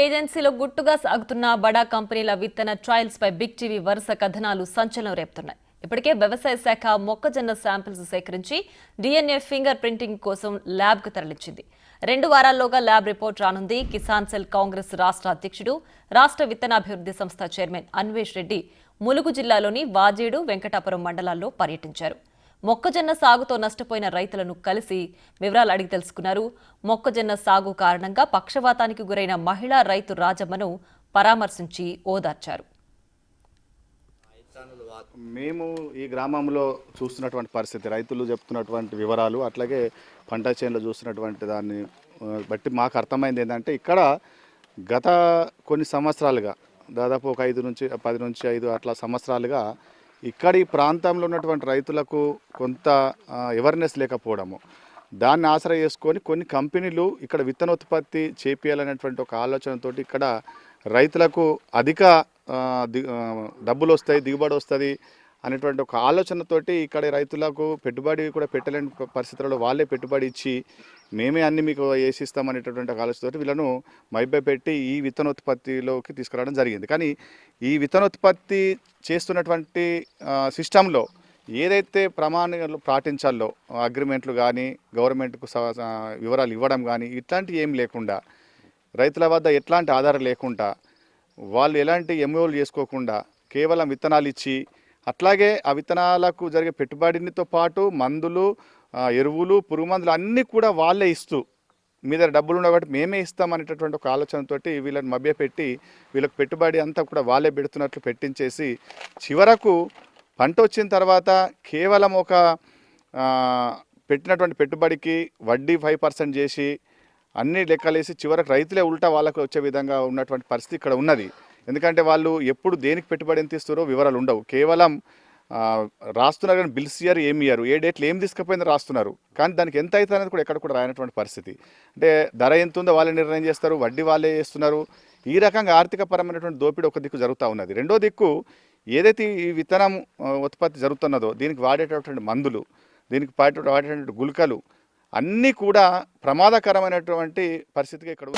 ఏజెన్సీలో గుట్టుగా సాగుతున్న బడా కంపెనీల విత్తన ట్రయల్స్ పై బిగ్ టీవీ వరుస కథనాలు సంచలనం రేపుతున్నాయి. ఇప్పటికే వ్యవసాయ శాఖ మొక్కజొన్న శాంపిల్స్ సేకరించి DNA ఫింగర్ ప్రింటింగ్ కోసం ల్యాబ్కు తరలించింది. 2 వారాల్లోగా ల్యాబ్ రిపోర్ట్ రానుంది. కిసాన్ సెల్ కాంగ్రెస్ రాష్ట్ర అధ్యక్షుడు, రాష్ట్ర విత్తనాభివృద్ధి సంస్థ చైర్మన్ అన్వేష్ రెడ్డి ములుగు జిల్లాలోని వాజేడు, వెంకటాపురం మండలాల్లో పర్యటించారు. మొక్కజొన్న సాగుతో నష్టపోయిన రైతులను కలిసి వివరాలు అడిగి తెలుసుకున్నారు. మొక్కజొన్న సాగు కారణంగా పక్షవాతానికి గురైన మహిళా రైతు రాజమ్మను పరామర్శించి ఓదార్చారు. మేము ఈ గ్రామంలో చూస్తున్నటువంటి పరిస్థితి, రైతులు చెప్తున్నటువంటి వివరాలు, అట్లాగే పంట చేనులో చూస్తున్నటువంటి దాన్ని బట్టి మాకు అర్థమైంది ఏంటంటే, ఇక్కడ గత కొన్ని సంవత్సరాలుగా దాదాపు ఒక 5 నుంచి 10 నుంచి 5 అట్లా సంవత్సరాలుగా ఇక్కడ ఈ ప్రాంతంలో ఉన్నటువంటి రైతులకు కొంత అవేర్నెస్ లేకపోవడము, దాన్ని ఆసరా చేసుకొని కొన్ని కంపెనీలు ఇక్కడ విత్తనోత్పత్తి చేపియాలనేటువంటి ఒక ఆలోచనతో ఇక్కడ రైతులకు అధిక డబ్బులు వస్తాయి, దిగుబడి వస్తుంది అనేటువంటి ఒక ఆలోచనతోటి ఇక్కడ రైతులకు పెట్టుబడి కూడా పెట్టలేని పరిస్థితుల్లో వాళ్ళే పెట్టుబడి ఇచ్చి మేమే అన్ని మీకు వేసిస్తాం అనేటటువంటి ఆలోచనతో వీళ్ళను మైబెట్టి ఈ విత్తనోత్పత్తిలోకి తీసుకురావడం జరిగింది. కానీ ఈ విత్తనోత్పత్తి చేస్తున్నటువంటి సిస్టంలో ఏదైతే ప్రమాణాలు పాటించాలో, అగ్రిమెంట్లు కానీ గవర్నమెంట్కు వివరాలు ఇవ్వడం కానీ ఇట్లాంటివి ఏం లేకుండా, రైతుల వద్ద ఎట్లాంటి ఆధారం లేకుండా, వాళ్ళు ఎలాంటి ఎంఓలు చేసుకోకుండా కేవలం విత్తనాలు ఇచ్చి, అట్లాగే ఆ విత్తనాలకు జరిగే పెట్టుబడితో పాటు మందులు, ఎరువులు, పురుగు మందులు అన్నీ కూడా వాళ్ళే ఇస్తూ మీ దగ్గర డబ్బులు ఉన్నాయి కాబట్టి మేమే ఇస్తాం అనేటటువంటి ఒక ఆలోచనతోటి వీళ్ళని మభ్యపెట్టి వీళ్ళకి పెట్టుబడి అంతా కూడా వాళ్ళే పెడుతున్నట్లు పెట్టించేసి చివరకు పంట వచ్చిన తర్వాత కేవలం ఒక పెట్టినటువంటి పెట్టుబడికి వడ్డీ 5% చేసి అన్ని లెక్కలేసి చివరకు రైతులే ఉల్టా వాళ్ళకు వచ్చే విధంగా ఉన్నటువంటి పరిస్థితి ఇక్కడ ఉన్నది. ఎందుకంటే వాళ్ళు ఎప్పుడు దేనికి పెట్టుబడి ఎంత ఇస్తారో వివరాలు ఉండవు, కేవలం రాస్తున్నారు కానీ బిల్స్ ఇయర్ ఏమి ఇయ్యరు, ఏ డేట్లు ఏం తీసుకుపోయిందో రాస్తున్నారు, కానీ దానికి ఎంత అవుతుంది అనేది కూడా ఎక్కడ కూడా రాయనటువంటి పరిస్థితి. అంటే ధర ఎంత ఉందో వాళ్ళే నిర్ణయం చేస్తారు, వడ్డీ వాళ్ళే చేస్తున్నారు. ఈ రకంగా ఆర్థికపరమైనటువంటి దోపిడీ ఒక దిక్కు జరుగుతూ ఉన్నది. రెండో దిక్కు ఏదైతే ఈ విత్తనం ఉత్పత్తి జరుగుతున్నదో దీనికి వాడేటటువంటి మందులు, దీనికి వాడేటటువంటి గుళికలు అన్నీ కూడా ప్రమాదకరమైనటువంటి పరిస్థితిగా ఇక్కడ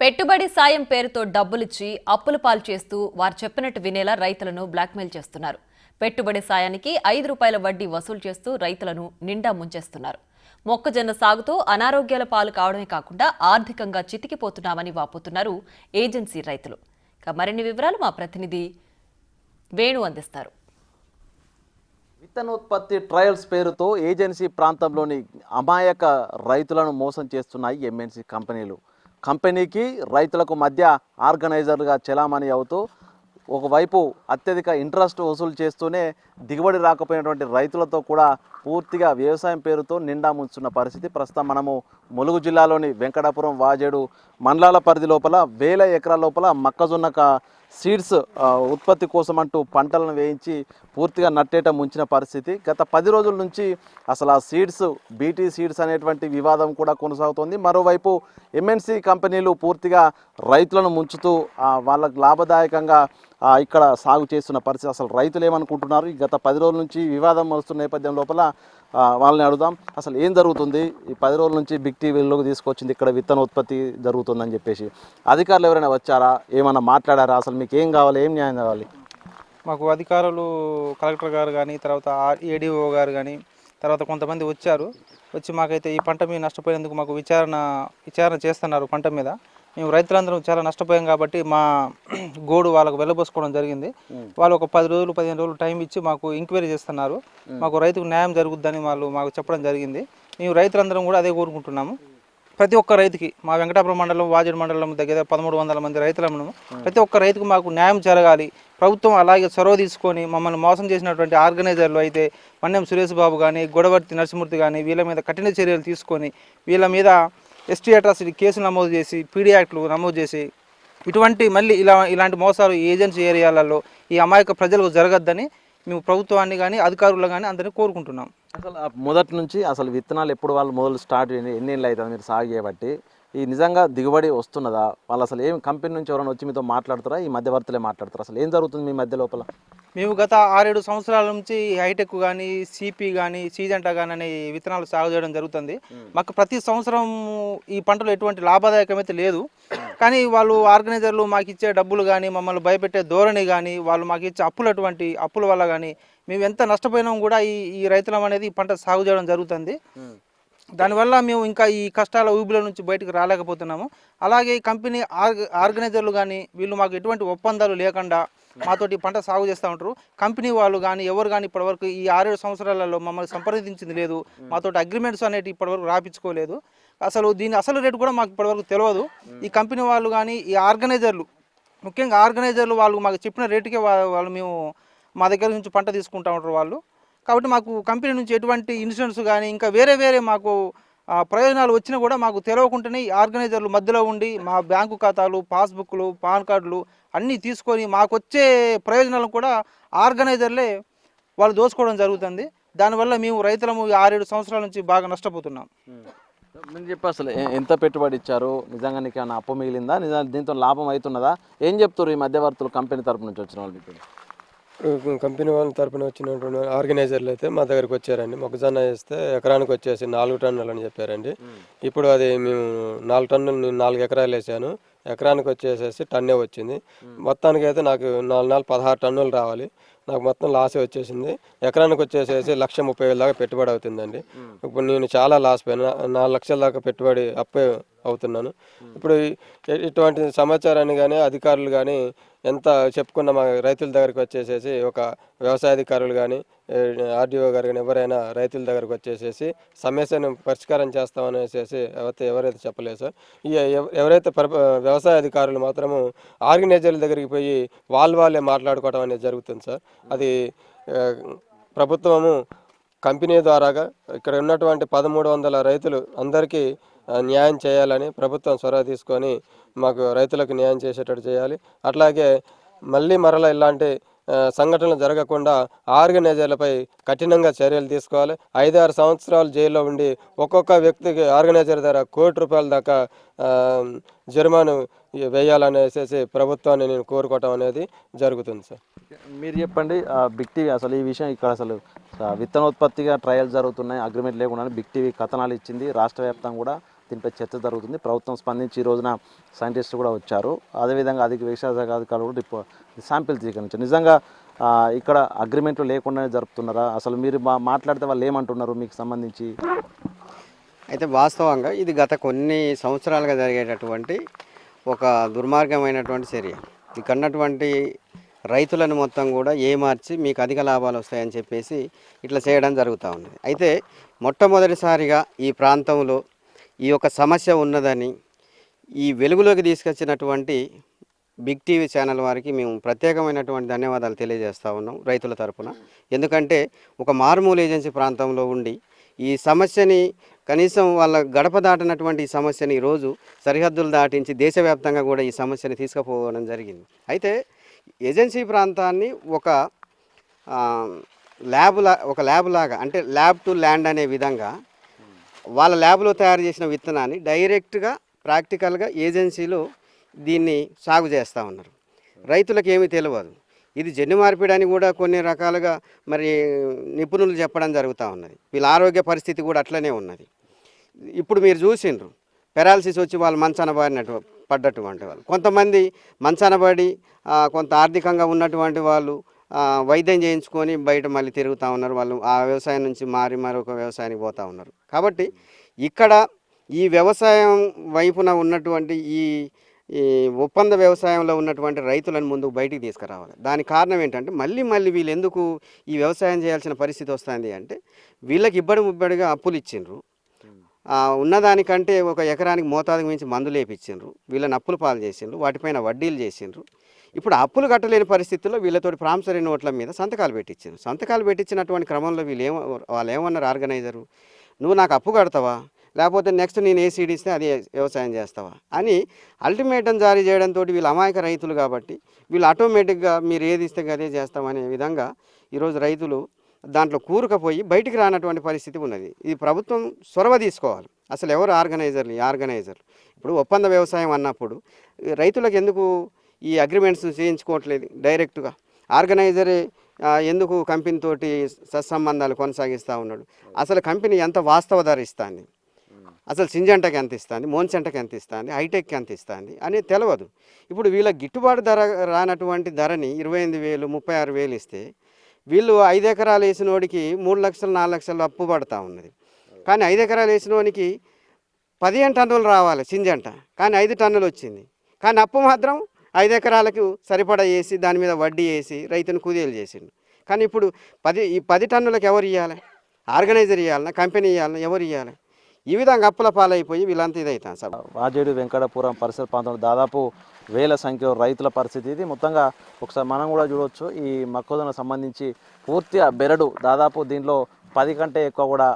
పెట్టుబడి సాయం పేరుతో డబ్బులిచ్చి అప్పుల పాలు చేస్తూ వారు చెప్పినట్టు వినేలా రైతులను బ్లాక్మెయిల్ చేస్తున్నారు. పెట్టుబడి సాయానికి 5 రూపాయల వడ్డీ వసూలు చేస్తూ రైతులను నిండా ముంచేస్తున్నారు. మొక్కజొన్న సాగుతో అనారోగ్యాల పాలు కావడమే కాకుండా ఆర్థికంగా చితికిపోతున్నామని వాపోతున్నారు ఏజెన్సీ రైతులు. మరిన్ని వివరాలు మా ప్రతినిధి వేణు అందిస్తారు. విత్తనోత్పత్తి ట్రయల్స్ పేరుతో ఏజెన్సీ ప్రాంతంలోని అమాయక రైతులను మోసం చేస్తున్నాయి ఎంఎన్సీ కంపెనీలు. కంపెనీకి రైతులకు మధ్య ఆర్గనైజర్లుగా చెలామణి అవుతూ ఒకవైపు అత్యధిక ఇంట్రెస్ట్ వసూలు చేస్తూనే దిగుబడి రాకపోయినటువంటి రైతులతో కూడా పూర్తిగా వ్యవసాయం పేరుతో నిండా ముంచున్న పరిస్థితి. ప్రస్తుతం మనము ములుగు జిల్లాలోని వెంకటాపురం, వాజేడు మండలాల పరిధి లోపల 1000 ఎకరాల లోపల మొక్కజొన్న సీడ్స్ ఉత్పత్తి కోసం అంటూ పంటలను వేయించి పూర్తిగా నట్టేట ముంచిన పరిస్థితి. గత 10 రోజుల నుంచి అసలు ఆ సీడ్స్, బీటీ సీడ్స్ అనేటువంటి వివాదం కూడా కొనసాగుతోంది. మరోవైపు ఎంఎన్సీ కంపెనీలు పూర్తిగా రైతులను ముంచుతూ వాళ్ళకు లాభదాయకంగా ఇక్కడ సాగు చేస్తున్న పరిస్థితి. అసలు రైతులు ఏమనుకుంటున్నారు? గత 10 రోజుల నుంచి వివాదం వస్తున్న నేపథ్యం లోపల వాళ్ళని అడుగుదాం, అసలు ఏం జరుగుతుంది? ఈ 10 రోజుల నుంచి బిగ్ టీవీలోకి తీసుకొచ్చింది ఇక్కడ విత్తనోత్పత్తి జరుగుతుందని చెప్పేసి అధికారులు ఎవరైనా వచ్చారా, ఏమైనా మాట్లాడారా? అసలు మీకు ఏం కావాలి, ఏం న్యాయం కావాలి? మాకు అధికారులు కలెక్టర్ గారు కానీ, తర్వాత ఏడీఓ గారు కానీ, తర్వాత కొంతమంది వచ్చి మాకైతే ఈ పంట మీద నష్టపోయేందుకు మాకు విచారణ చేస్తున్నారు. పంట మీద మేము రైతులందరం చాలా నష్టపోయాం కాబట్టి మా గోడు వాళ్ళకు వెళ్ళబోసుకోవడం జరిగింది. వాళ్ళు ఒక 10 రోజులు 15 రోజులు టైం ఇచ్చి మాకు ఎంక్వైరీ చేస్తున్నారు. మాకు రైతుకు న్యాయం జరుగుద్దని వాళ్ళు మాకు చెప్పడం జరిగింది. మేము రైతులందరం కూడా అదే కోరుకుంటున్నాము. ప్రతి ఒక్క రైతుకి, మా వెంకటాపురం మండలం, వాజేడు మండలం దగ్గర 1300 మంది రైతులను, ప్రతి ఒక్క రైతుకు మాకు న్యాయం జరగాలి. ప్రభుత్వం అలాగే చొరవ తీసుకొని మమ్మల్ని మోసం చేసినటువంటి ఆర్గనైజర్లు అయితే మన్యం సురేష్ బాబు కానీ, గొడవర్తి నరసింహమూర్తి కానీ వీళ్ళ మీద కఠిన చర్యలు తీసుకొని వీళ్ళ మీద ఎస్టీ అట్రాసిటీ కేసులు నమోదు చేసి, పీడీ యాక్ట్లు నమోదు చేసి ఇటువంటి మళ్ళీ ఇలాంటి మోసాలు ఏజెన్సీ ఏరియాలలో ఈ అమాయక ప్రజలకు జరగద్దని మేము ప్రభుత్వాన్ని కానీ అధికారులు కానీ అందరినీ కోరుకుంటున్నాం. అసలు మొదటి నుంచి అసలు విత్తనాలు ఎప్పుడు వాళ్ళు మొదలు స్టార్ట్ ఎన్ని ఏళ్ళు అవుతుంది మీరు సాగు చేయబట్టి? ఈ నిజంగా దిగుబడి వస్తున్నదా? వాళ్ళు అసలు ఏం కంపెనీ నుంచి ఎవరైనా వచ్చి మీతో మాట్లాడుతారా? ఈ మధ్యవర్తులే మాట్లాడతారా? అసలు ఏం జరుగుతుంది మీ మధ్య లోపల? మేము గత 6-7 సంవత్సరాల నుంచి హైటెక్ కానీ సిపి కానీ సీజంటా కానీ అనే విత్తనాలు సాగు చేయడం జరుగుతుంది. మాకు ప్రతి సంవత్సరం ఈ పంటలో ఎటువంటి లాభదాయకమైతే లేదు. కానీ వాళ్ళు ఆర్గనైజర్లు మాకు ఇచ్చే డబ్బులు కానీ మమ్మల్ని భయపెట్టే ధోరణి కానీ వాళ్ళు మాకు ఇచ్చే అప్పుల వల్ల కానీ మేము ఎంత నష్టపోయినాం కూడా ఈ రైతులం అనేది ఈ పంట సాగు చేయడం జరుగుతుంది. దానివల్ల మేము ఇంకా ఈ కష్టాల ఊబిలో నుంచి బయటకు రాలేకపోతున్నాము. అలాగే ఈ కంపెనీ ఆర్గనైజర్లు కానీ వీళ్ళు మాకు ఎటువంటి ఒప్పందాలు లేకుండా మాతోటి పంట సాగు చేస్తూ ఉంటారు. కంపెనీ వాళ్ళు కానీ ఎవరు కానీ ఇప్పటివరకు ఈ 6-7 సంవత్సరాలలో మమ్మల్ని సంప్రదించింది లేదు. మాతోటి అగ్రిమెంట్స్ అనేవి ఇప్పటివరకు రాపించుకోలేదు. అసలు దీని అసలు రేటు కూడా మాకు ఇప్పటివరకు తెలియదు. ఈ కంపెనీ వాళ్ళు కానీ ఈ ఆర్గనైజర్లు ముఖ్యంగా ఆర్గనైజర్లు వాళ్ళు మాకు చెప్పిన రేటుకే వాళ్ళు మేము మా దగ్గర నుంచి పంట తీసుకుంటూ ఉంటారు వాళ్ళు. కాబట్టి మాకు కంపెనీ నుంచి ఎటువంటి ఇన్సూరెన్స్ కానీ ఇంకా వేరే మాకు ప్రయోజనాలు వచ్చినా కూడా మాకు తెలియకుండానే ఈ ఆర్గనైజర్లు మధ్యలో ఉండి మా బ్యాంకు ఖాతాలు, పాస్బుక్లు, పాన్ కార్డులు అన్నీ తీసుకొని మాకు వచ్చే ప్రయోజనాలను కూడా ఆర్గనైజర్లే వాళ్ళు దోచుకోవడం జరుగుతుంది. దానివల్ల మేము రైతులము 6-7 సంవత్సరాల నుంచి బాగా నష్టపోతున్నాం. మీరు చెప్పి అసలు ఎంత పెట్టుబడి ఇచ్చారు? నిజంగా నీకు ఏమైనా అప్పు మిగిలిందా? నిజంగా దీంతో లాభం అవుతున్నదా? ఏం చెప్తారు ఈ మధ్యవర్తులు కంపెనీ తరపు నుంచి వచ్చిన వాళ్ళు? కంపెనీ వాళ్ళ తరపున వచ్చినటువంటి ఆర్గనైజర్లు అయితే మా దగ్గరికి వచ్చారండి. మొక్కజొన్న వేస్తే ఎకరానికి వచ్చేసి 4 టన్నులు అని చెప్పారండి. ఇప్పుడు అది మేము 4 టన్నులు, నేను 4 ఎకరాలు వేసాను. ఎకరానికి వచ్చేసేసి టన్నే వచ్చింది. మొత్తానికి అయితే నాకు 16 టన్నులు రావాలి. నాకు మొత్తం లాసే వచ్చేసింది. ఎకరానికి వచ్చేసేసి 1,30,000 దాకా పెట్టుబడి అవుతుందండి. ఇప్పుడు నేను చాలా లాస్ పోయాను. 4 లక్షల దాకా పెట్టుబడి అప్పే అవుతున్నాను. ఇప్పుడు ఇటువంటి సమాచారాన్ని కానీ అధికారులు కానీ ఎంత చెప్పుకున్న మా రైతుల దగ్గరికి వచ్చేసేసి ఒక వ్యవసాయ అధికారులు కానీ ఆర్డీఓ గారు కానీ ఎవరైనా రైతుల దగ్గరకు వచ్చేసేసి సమస్యను పరిష్కారం చేస్తామనేసి ఎవరైతే చెప్పలేదు సార్. ఎవరైతే వ్యవసాయ అధికారులు మాత్రము ఆర్గనైజర్ల దగ్గరికి పోయి వాళ్ళే మాట్లాడుకోవడం అనేది జరుగుతుంది సార్. అది ప్రభుత్వము కంపెనీ ద్వారాగా ఇక్కడ ఉన్నటువంటి 1300 రైతులు అందరికీ న్యాయం చేయాలని ప్రభుత్వం చొరవ తీసుకొని మాకు రైతులకు న్యాయం చేసేటట్టు చేయాలి. అట్లాగే మరలా ఇలాంటి సంఘటనలు జరగకుండా ఆర్గనైజర్లపై కఠినంగా చర్యలు తీసుకోవాలి. 5-6 సంవత్సరాలు జైల్లో ఉండి ఒక్కొక్క వ్యక్తికి ఆర్గనైజర్ ద్వారా ₹1,00,00,000 దాకా జరిమానా వేయాలనేసి ప్రభుత్వాన్ని నేను కోరుకోవటం అనేది జరుగుతుంది సార్. మీరు చెప్పండి, బిగ్ టీవీ అసలు ఈ విషయం ఇక్కడ అసలు విత్తనోత్పత్తిగా ట్రయల్స్ జరుగుతున్నాయి, అగ్రిమెంట్ లేకుండా బిగ్ టీవీ కథనాలు ఇచ్చింది. రాష్ట్ర వ్యాప్తంగా కూడా దీనిపై చర్చ జరుగుతుంది. ప్రభుత్వం స్పందించి ఈ రోజున సైంటిస్టులు కూడా వచ్చారు. అదేవిధంగా వ్యవసాయ శాఖ అధికారులు కూడా శాంపిల్ స్వీకరించారు. నిజంగా ఇక్కడ అగ్రిమెంట్లు లేకుండానే జరుపుతున్నారా? అసలు మీరు మాట్లాడితే వాళ్ళు ఏమంటున్నారు మీకు సంబంధించి? అయితే వాస్తవంగా ఇది గత కొన్ని సంవత్సరాలుగా జరిగేటటువంటి ఒక దుర్మార్గమైనటువంటి చర్య. ఇక్కడ ఉన్నటువంటి రైతులను మొత్తం కూడా ఏమార్చి మీకు అధిక లాభాలు వస్తాయని చెప్పేసి ఇట్లా చేయడం జరుగుతూ ఉన్నది. అయితే మొట్టమొదటిసారిగా ఈ ప్రాంతంలో ఈ యొక్క సమస్య ఉన్నదని ఈ వెలుగులోకి తీసుకొచ్చినటువంటి బిగ్ టీవీ ఛానల్ వారికి మేము ప్రత్యేకమైనటువంటి ధన్యవాదాలు తెలియజేస్తూ ఉన్నాం రైతుల తరపున. ఎందుకంటే ఒక మారుమూల ఏజెన్సీ ప్రాంతంలో ఉండి ఈ సమస్యని కనీసం వాళ్ళ గడప దాటినటువంటి ఈ సమస్యని ఈరోజు సరిహద్దులు దాటించి దేశవ్యాప్తంగా కూడా ఈ సమస్యని తీసుకుపోవడం జరిగింది. అయితే ఏజెన్సీ ప్రాంతాన్ని ఒక ల్యాబ్ లాగా అంటే ల్యాబ్ టు ల్యాండ్ అనే విధంగా వాళ్ళ ల్యాబ్లో తయారు చేసిన విత్తనాన్ని డైరెక్ట్గా ప్రాక్టికల్గా ఏజెన్సీలో దీన్ని సాగు చేస్తూ ఉన్నారు. రైతులకు ఏమీ తెలియదు. ఇది జన్యు మార్పిడి అని కూడా కొన్ని రకాలుగా మరి నిపుణులు చెప్పడం జరుగుతూ ఉన్నది. వీళ్ళ ఆరోగ్య పరిస్థితి కూడా అట్లనే ఉన్నది. ఇప్పుడు మీరు చూసిండ్రు పెరాలసిస్ వచ్చి వాళ్ళు మంచాన పడ్డటువంటి వాళ్ళు, కొంతమంది మంచాన పడి కొంత ఆర్థికంగా ఉన్నటువంటి వాళ్ళు వైద్యం చేయించుకొని బయట మళ్ళీ తిరుగుతూ ఉన్నారు. వాళ్ళు ఆ వ్యవసాయం నుంచి మారి మరొక వ్యవసాయానికి పోతూ ఉన్నారు. కాబట్టి ఇక్కడ ఈ వ్యవసాయం వైపున ఉన్నటువంటి ఈ ఒప్పంద వ్యవసాయంలో ఉన్నటువంటి రైతులను ముందుకు బయటికి తీసుకురావాలి. దానికి కారణం ఏంటంటే మళ్ళీ వీళ్ళు ఎందుకు ఈ వ్యవసాయం చేయాల్సిన పరిస్థితి వస్తుంది అంటే వీళ్ళకి ఇబ్బడిగా అప్పులు ఇచ్చిండ్రు. ఉన్నదానికంటే ఒక ఎకరానికి మోతాదుకు మించి మందులు వేపించిండ్రు. వీళ్ళని అప్పులు పాలు చేసిండ్రు, వాటిపైన వడ్డీలు చేసిండ్రు. ఇప్పుడు అప్పులు కట్టలేని పరిస్థితుల్లో వీళ్ళతోటి ప్రామిసరీ నోట్ల మీద సంతకాలు పెట్టించారు. సంతకాలు పెట్టించినటువంటి క్రమంలో వాళ్ళు ఏమన్నారు ఆర్గనైజరు, నువ్వు నాకు అప్పు కడతావా లేకపోతే నెక్స్ట్ నేను ఏసీడీ ఇస్తే అదే వ్యవసాయం చేస్తావా అని అల్టిమేటం జారీ చేయడంతో వీళ్ళు అమాయక రైతులు కాబట్టి వీళ్ళు ఆటోమేటిక్గా మీరు ఏది ఇస్తే అదే చేస్తామనే విధంగా ఈరోజు రైతులు దాంట్లో కూరుకుపోయి బయటికి రానటువంటి పరిస్థితి ఉన్నది. ఇది ప్రభుత్వం చొరవ తీసుకోవాలి. అసలు ఎవరు ఆర్గనైజర్లు ఇప్పుడు ఒప్పంద వ్యవసాయం అన్నప్పుడు రైతులకు ఎందుకు ఈ అగ్రిమెంట్స్ చేయించుకోవట్లేదు డైరెక్ట్గా? ఆర్గనైజరే ఎందుకు కంపెనీతోటి సత్సంబంధాలు కొనసాగిస్తూ ఉన్నాడు? అసలు కంపెనీ ఎంత వాస్తవ ధర ఇస్తుంది, అసలు సింజంటకి ఎంత ఇస్తుంది, మోన్సెంటకి ఎంత ఇస్తుంది, హైటెక్కి ఎంత ఇస్తుంది అనేది తెలియదు. ఇప్పుడు వీళ్ళ గిట్టుబాటు ధర రానటువంటి ధరని 28,000 36,000 ఇస్తే వీళ్ళు 5 ఎకరాలు వేసినోడికి 3 లక్షలు 4 లక్షలు అప్పు పడతా ఉన్నది. కానీ 5 ఎకరాలు వేసినోనికి 15 టన్నులు రావాలి సింజంట, కానీ 5 టన్నులు వచ్చింది. కానీ అప్పు మాత్రం 5 ఎకరాలకు సరిపడా వేసి దాని మీద వడ్డీ వేసి రైతును కుదేలు చేసిండు. కానీ ఇప్పుడు 10 టన్నులకు ఎవరు ఇవ్వాలి? ఆర్గనైజర్ ఇవ్వాలన్నా, కంపెనీ ఇవ్వాలన్నా, ఎవరు ఇవ్వాలి? ఈ విధంగా అప్పుల పాలైపోయి వీళ్ళంతా ఇదవుతాం సార్. వాజేడు వెంకటాపురం పరిసర ప్రాంతంలో దాదాపు వేల సంఖ్యలో రైతుల పరిస్థితి ఇది. మొత్తంగా ఒకసారి మనం కూడా చూడవచ్చు, ఈ మొక్కజొన్న సంబంధించి పూర్తిగా బెరడు, దాదాపు దీంట్లో 10 కంటే ఎక్కువ కూడా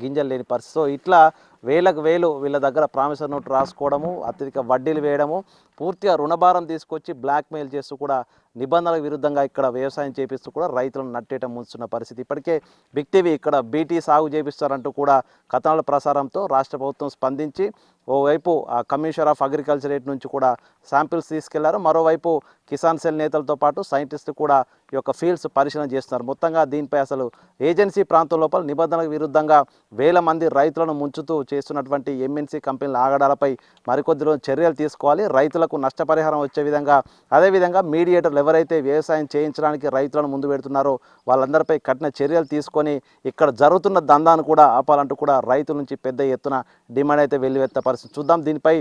గింజలు లేని పరిస్థితి. సో ఇట్లా వేలకు వేలు వీళ్ళ దగ్గర ప్రామిసర్ నోట్ రాసుకోవడము, అత్యధిక వడ్డీలు వేయడము, పూర్తిగా రుణభారం తీసుకొచ్చి బ్లాక్మెయిల్ చేస్తూ కూడా నిబంధనలకు విరుద్ధంగా ఇక్కడ వ్యవసాయం చేపిస్తూ కూడా రైతులను నట్టేట ముంచుతున్న పరిస్థితి. ఇప్పటికే బిగ్ టీవీ ఇక్కడ బీటీ సాగు చేపిస్తారంటూ కూడా కథనాల ప్రసారంతో రాష్ట్ర ప్రభుత్వం స్పందించి ఓవైపు కమిషనర్ ఆఫ్ అగ్రికల్చరేట్ నుంచి కూడా శాంపిల్స్ తీసుకెళ్లారు, మరోవైపు కిసాన్ సెల్ నేతలతో పాటు సైంటిస్టులు కూడా ఈ యొక్క ఫీల్డ్స్ పరిశీలన చేస్తున్నారు. మొత్తంగా దీనిపై అసలు ఏజెన్సీ ప్రాంతం లోపల నిబంధనలకు విరుద్ధంగా వేల మంది రైతులను ముంచుతూ చేస్తున్నటువంటి ఎంఎన్సీ కంపెనీల ఆగడాలపై మరికొద్ది రోజులు చర్యలు తీసుకోవాలి. రైతులకు నష్టపరిహారం వచ్చే విధంగా, అదేవిధంగా మీడియేటర్లు ఎవరైతే వ్యవసాయం చేయించడానికి రైతులను ముందు పెడుతున్నారో వాళ్ళందరిపై కఠిన చర్యలు తీసుకొని ఇక్కడ జరుగుతున్న దందాను కూడా ఆపాలంటూ కూడా రైతుల నుంచి పెద్ద ఎత్తున డిమాండ్ అయితే వెల్లువెత్తే పరిస్థితి. చూద్దాం దీనిపై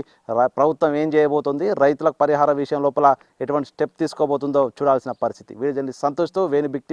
ప్రభుత్వం ఏం చేయబోతుంది, రైతులకు పరిహార విషయం లోపల ఎటువంటి స్టెప్ తీసుకోబోతుందో చూడాల్సిన పరిస్థితి. వీడియో జర్నలిస్ట్ సంతోష్తో వేణు బిగ్ టీవీ.